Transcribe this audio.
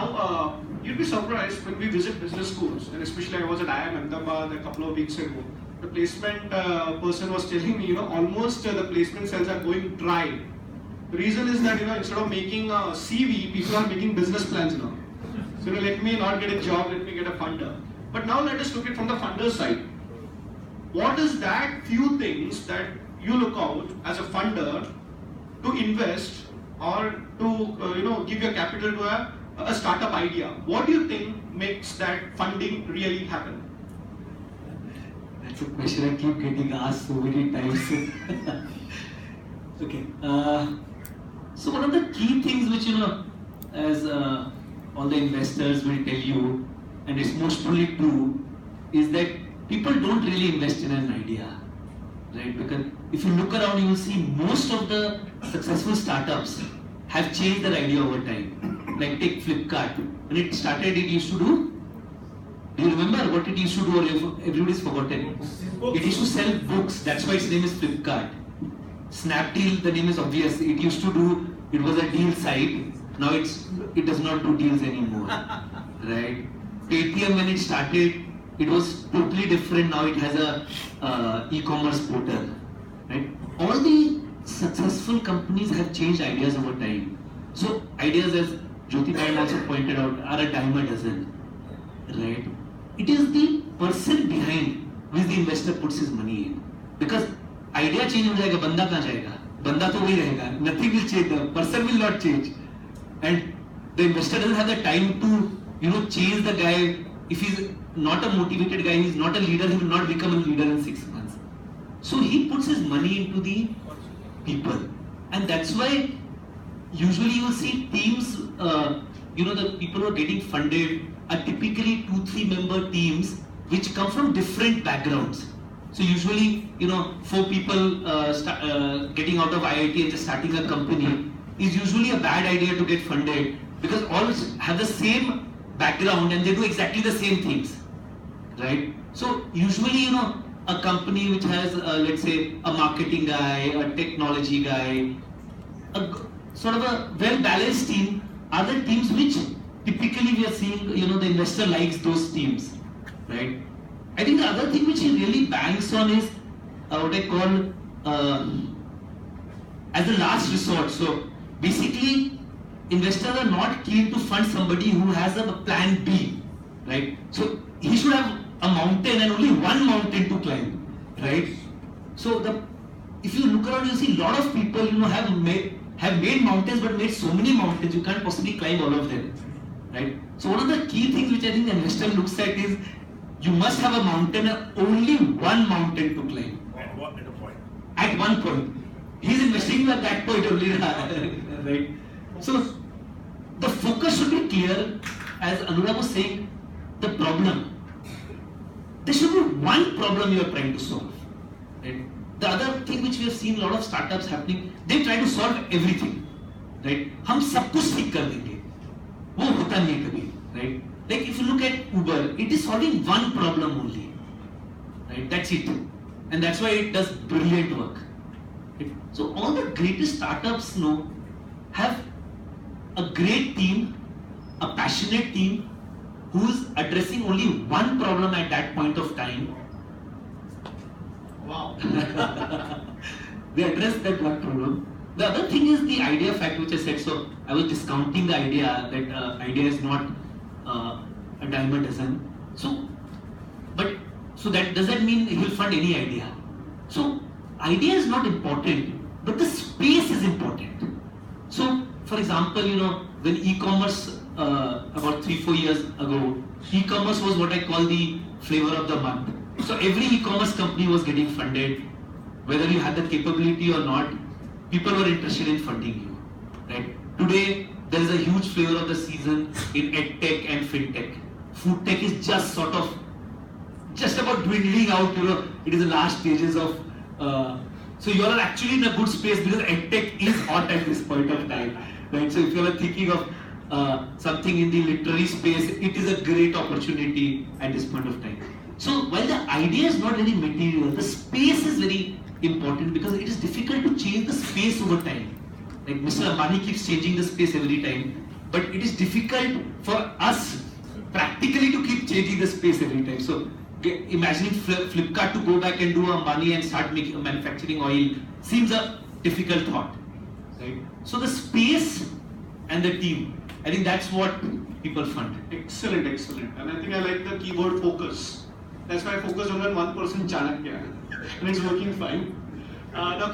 now, you'd be surprised when we visit business schools, and especially I was at IIM Ahmedabad a couple of weeks ago. The placement person was telling me, almost the placement cells are going dry. The reason is that, instead of making a CV, people are making business plans now. So, let me not get a job, let me get a funder. But now let us look at from the funder side. What is that few things that you look out as a funder to invest or to give your capital to a startup idea? What do you think makes that funding really happen? That's a question I keep getting asked so many times. Okay. So one of the key things which as all the investors will tell you, and it's most probably true, is that people don't really invest in an idea, right? Because if you look around, you will see most of the successful startups have changed their idea over time. Like take Flipkart. When it started, it used to do you remember what it used to do, or everybody's forgotten? It used to sell books, that's why its name is Flipkart. Snapdeal, the name is obvious. It used to do, it was a deal site. Now it does not do deals anymore, right? Paytm, when it started, it was totally different. Now it has a e-commerce portal, right? All the successful companies have changed ideas over time. So ideas, as Jyoti Madam also pointed out, are a dime a dozen, right? It is the person behind which the investor puts his money in. Because idea change हो जाएगा, बंदा कहाँ जाएगा? बंदा तो वही रहेगा. Nothing will change. The person will not change, and the investor doesn't have the time to change the guy. If he's not a motivated guy, he's not a leader, he will not become a leader in 6 months. So he puts his money into the people, and that's why usually you will see teams. The people who are getting funded are typically 2-3 member teams which come from different backgrounds. So usually, 4 people getting out of IIT and just starting a company is usually a bad idea to get funded, because all have the same background and they do exactly the same things, right? So usually, a company which has, let's say, a marketing guy, a technology guy, sort of a well-balanced team are the teams which typically we are seeing, the investor likes those teams, right? I think the other thing which he really banks on is what I call as a last resort. So basically, investors are not keen to fund somebody who has a plan B, right? So he should have a mountain and only one mountain to climb, right? So if you look around, you see a lot of people, have made mountains, but made so many mountains you can't possibly climb all of them, right? So one of the key things which I think the investor looks at is you must have a mountain, only one mountain to climb. At what point? At one point. He's investing at that point only, right? So the focus should be clear. As Anurag was saying, the problem. There should be one problem you are trying to solve, right? The other thing which we have seen a lot of startups happening, they try to solve everything, right? हम सब कुछ ठीक कर देंगे, वो होता नहीं है कभी, right? Like if you look at Uber, it is solving one problem only, right? That's it, and that's why it does brilliant work. Right? So all the greatest startups have a great team, a passionate team, who's addressing only one problem at that point of time. Wow. They address that one problem. The other thing is the idea fact which I said. So I was discounting the idea that idea is not a dime a dozen. So that does that mean he will fund any idea? So idea is not important, but the space is important. So for example, when e-commerce about 3-4 years ago, e-commerce was what I call the flavor of the month. So every e-commerce company was getting funded, whether you had the capability or not. People were interested in funding you, right? Today there is a huge flavor of the season in edtech and fintech. Food tech is just about dwindling out. It is the last stages of. So you are actually in a good space because edtech is hot at this point of time, right? So if you are thinking of something in the literary space, it is a great opportunity at this point of time. So while the idea is not very material, the space is very important because it is difficult to change the space over time. Like Mr. Ambani keeps changing the space every time. but it is difficult for us practically to keep changing the space every time. So imagining Flipkart to go back and do a money and start manufacturing oil seems a difficult thought, right? So the space and the team, I think that's what people fund. Excellent, excellent. And I think I like the keyword focus. That's why I focused on one person, Chanakya, and it's working fine. Now